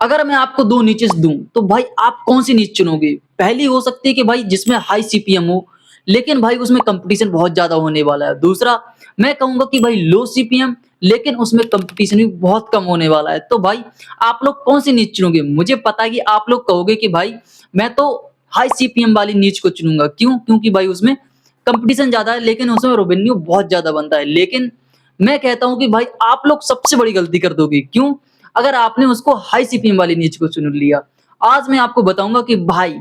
अगर मैं आपको 2 नीचेस दूँ, तो भाई आप कौन-सी नीच चुनोगे? पहली हो सकती है कि भाई जिसमें हाई सीपीएम हो, लेकिन भाई उसमें कॉम्पिटिशन बहुत ज़्यादा होने वाला है। दूसरा, मैं कहूँगा कि भाई लो सीपीएम लेकिन उसमें कॉम्पिटिशन भी बहुत कम होने वाला है। तो भाई आप लोग कौन-सी नीच चुनोगे? मुझे पता है कि आप लोग कहोगे कि भाई मैं तो हाई सीपीएम वाली नीच को चुनूँगा। क्यों? क्योंकि भाई उसमें कॉम्पिटिशन ज़्यादा है लेकिन उसमें रेवेन्यू बहुत ज़्यादा बनता है। लेकिन मैं कहता हूँ कि भाई आप लोग सबसे बड़ी गलती कर दोगे। क्यों? अगर आपने उसको हाई सीपीएम वाली नीच को चुन लिया। आज मैं आपको बताऊँगा कि भाई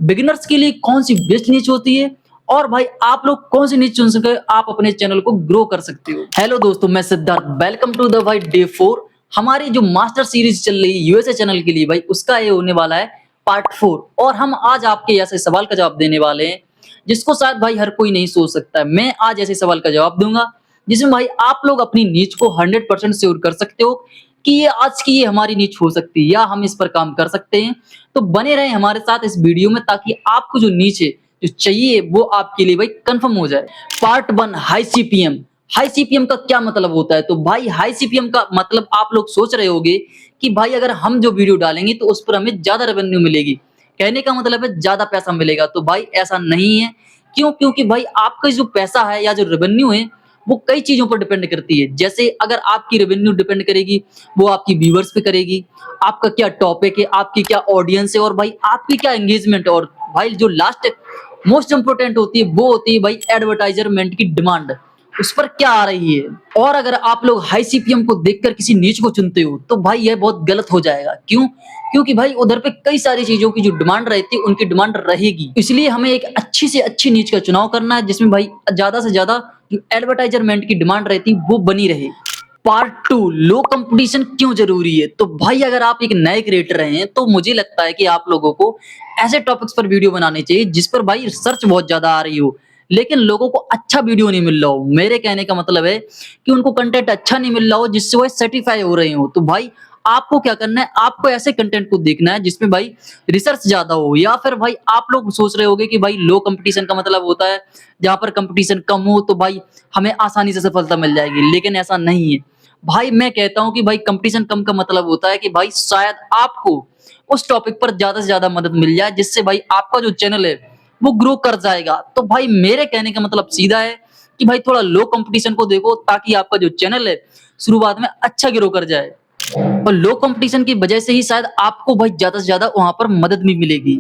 बिगिनर्स के लिए कौन-सी बेस्ट नीच होती है और भाई आप लोग कौन-सी नीच चुन सके आप अपने चैनल को ग्रो कर सकते हो। हेलो दोस्तों, मैं सिद्धार्थ, वेलकम टू द भाई डे 4। हमारी जो मास्टर सीरीज चल रही है यूएसए चैनल के लिए भाई उसका ये होने वाला है पार्ट 4 और हम आज आपके ऐसे सवाल का जवाब देने वाले हैं जिसको शायद भाई हर कोई नहीं सोच सकता है। मैं आज ऐसे सवाल का जवाब दूँगा जिसमें भाई आप लोग अपनी नीच को 100% श्योर कर सकते हो कि ये आज की ये हमारी नीच हो सकती है या हम इस पर काम कर सकते हैं। तो बने रहें हमारे साथ इस वीडियो में ताकि आपको जो नीच है, जो चाहिए वो आपके लिए भाई कंफर्म हो जाए। Part 1 high CPM. High CPM का क्या मतलब होता है? तो भाई हाई सीपीएम का मतलब आप लोग सोच रहे होंगे कि भाई अगर हम जो वीडियो डालेंगे तो उस पर हमें ज़्यादा रेवेन्यू मिलेगी। कहने का मतलब है ज़्यादा पैसा मिलेगा। तो भाई ऐसा नहीं है। क्यों? क्योंकि भाई आपका जो पैसा है या जो रेवेन्यू है वो कई चीज़ों पर डिपेंड करती है। जैसे अगर आपकी रेवेन्यू डिपेंड करेगी, वो आपकी व्यूअर्स पे करेगी, आपका क्या टॉपिक है, आपकी क्या ऑडियंस है और भाई आपकी क्या एंगेजमेंट है और भाई जो लास्ट मोस्ट इम्पोर्टेंट होती है वो होती है भाई एडवर्टाइजरमेंट की डिमांड, उस पर क्या आ रही है। और अगर आप लोग हाई सीपीएम को देखकर किसी नीच को चुनते हो तो भाई यह बहुत गलत हो जाएगा। क्यों? क्योंकि भाई उधर पे कई सारी चीजों की जो डिमांड रहती है उनकी डिमांड रहेगी। इसलिए हमें एक अच्छी से अच्छी नीच का चुनाव करना है जिसमें भाई ज्यादा से ज्यादा जो एडवर्टाइजरमेंट की डिमांड रहती है वो बनी रहे। पार्ट 2 लो कंपटीशन क्यों जरूरी है? तो भाई अगर आप एक नए क्रिएटर हैं तो मुझे लगता है कि आप लोगों को ऐसे टॉपिक्स पर वीडियो बनानी चाहिए जिस पर भाई रिसर्च बहुत ज्यादा आ रही हो लेकिन लोगों को अच्छा वीडियो नहीं मिल रहा हो। मेरे कहने का मतलब है कि उनको कंटेंट अच्छा नहीं मिल रहा हो जिससे वो सर्टिफाई हो रहे हो। तो भाई आपको क्या करना है, आपको ऐसे कंटेंट को देखना है जिसमें भाई रिसर्च ज्यादा हो। या फिर भाई आप लोग सोच रहे होगे कि भाई लो कंपटीशन का मतलब होता है जहां पर कंपटीशन कम हो तो भाई हमें आसानी से सफलता मिल जाएगी, लेकिन ऐसा नहीं है। भाई मैं कहता हूं कि भाई कंपटीशन कम का मतलब होता है कि भाई शायद आपको उस टॉपिक पर ज्यादा से ज्यादा मदद मिल जाए जिससे भाई आपका जो चैनल है वो ग्रो कर जाएगा। तो भाई मेरे कहने का मतलब सीधा है कि भाई थोड़ा लो कंपटीशन को देखो ताकि आपका जो चैनल है शुरुआत में अच्छा ग्रो कर जाए और लो कंपटीशन की वजह से ही शायद आपको भाई ज्यादा से ज्यादा वहां पर मदद भी मिलेगी।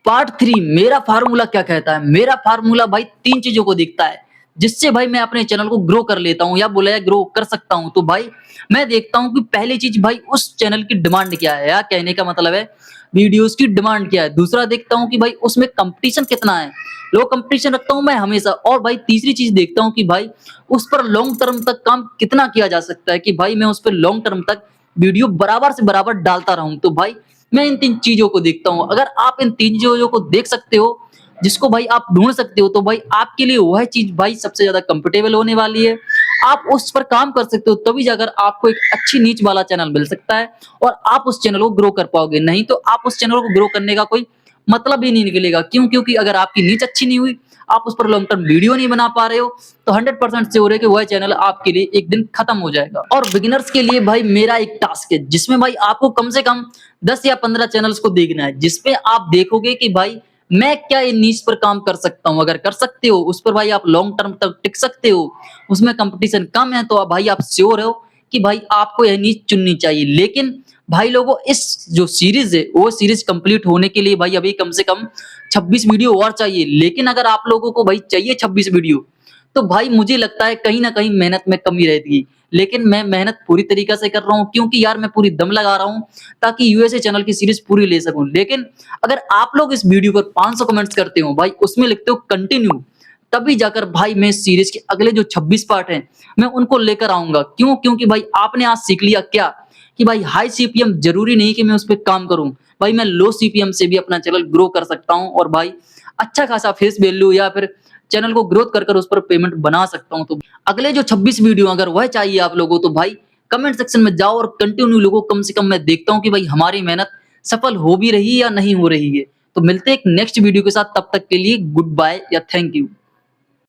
पार्ट 3 मेरा फार्मूला क्या कहता है? मेरा फार्मूला भाई 3 चीजों को देखता है जिससे भाई मैं अपने चैनल को ग्रो कर लेता हूं या बोला ग्रो कर सकता हूं। तो भाई मैं देखता हूं कि पहली चीज भाई उस चैनल की डिमांड क्या है, या कहने का मतलब है वीडियोस की डिमांड क्या है। दूसरा देखता हूं कि भाई उसमें कंपटीशन कितना है, लो कंपटीशन रखता हूं मैं हमेशा। और भाई तीसरी चीज देखता हूं कि भाई उस पर लॉन्ग टर्म तक काम कितना किया जा सकता है कि भाई मैं उस पर लॉन्ग टर्म तक वीडियो बराबर से बराबर डालता रहूं। तो भाई मैं इन 3 चीजों को देखता हूं। अगर आप इन 3 चीजों को देख सकते हो जिसको भाई आप ढूंढ सकते हो तो भाई आपके लिए वह चीज भाई सबसे ज्यादा कंफर्टेबल होने वाली है। आप उस पर काम कर सकते हो तभी जाकर आपको एक अच्छी नीच वाला चैनल मिल सकता है और आप उस चैनल को ग्रो कर पाओगे। नहीं तो आप उस चैनल को ग्रो करने का कोई मतलब ही नहीं निकलेगा। क्यों? क्योंकि अगर आपकी नीच अच्छी नहीं हुई, आप उस पर लॉन्ग टर्म वीडियो नहीं बना पा रहे हो तो 100% श्योर है कि वह चैनल आपके लिए एक दिन खत्म हो जाएगा। और बिगिनर्स के लिए भाई मेरा एक टास्क है जिसमें भाई आपको कम से कम 10 या 15 चैनल्स को देखना है जिसपे आप देखोगे कि भाई मैं क्या इन नीच पर काम कर सकता हूं। अगर कर सकते हो उस पर भाई आप लॉन्ग टर्म तक टिक सकते हो, उसमें कंपटीशन कम है तो भाई आप श्योर हो कि भाई आपको यह नीच चुननी चाहिए। लेकिन भाई लोगों इस जो सीरीज है वो सीरीज कंप्लीट होने के लिए भाई अभी कम से कम 26 वीडियो और चाहिए। लेकिन अगर आप लोगों को भाई चाहिए 26 वीडियो तो भाई मुझे लगता है कहीं ना कहीं मेहनत में कमी रहती। लेकिन मैं मेहनत पूरी तरीके से कर रहा हूं क्योंकि यार मैं पूरी दम लगा रहा हूं ताकि यूएसए चैनल की सीरीज पूरी ले सकूं। लेकिन अगर आप लोग इस वीडियो पर 500 कमेंट्स करते हो भाई, उसमें लिखते हो कंटिन्यू, तभी जाकर भाई मैं इस सीरीज के अगले जो 26 पार्ट हैं मैं उनको लेकर आऊंगा। क्यों? क्योंकि भाई आपने आज सीख लिया क्या कि भाई हाई सीपीएम जरूरी नहीं कि मैं उस पर काम करूं, भाई मैं लो सीपीएम से भी अपना चैनल ग्रो कर सकता हूं और भाई अच्छा खासा फेस वैल्यू या फिर चैनल को ग्रोथ कर उस पर पेमेंट बना सकता हूं। तो अगले जो 26 वीडियो अगर वह चाहिए आप लोगों तो भाई कमेंट सेक्शन में जाओ और कंटिन्यू लोगों कम से कम मैं देखता हूं कि भाई हमारी मेहनत सफल हो भी रही है या नहीं हो रही है। तो मिलते हैं एक नेक्स्ट वीडियो के साथ, तब तक के लिए गुड बाय या थैंक यू।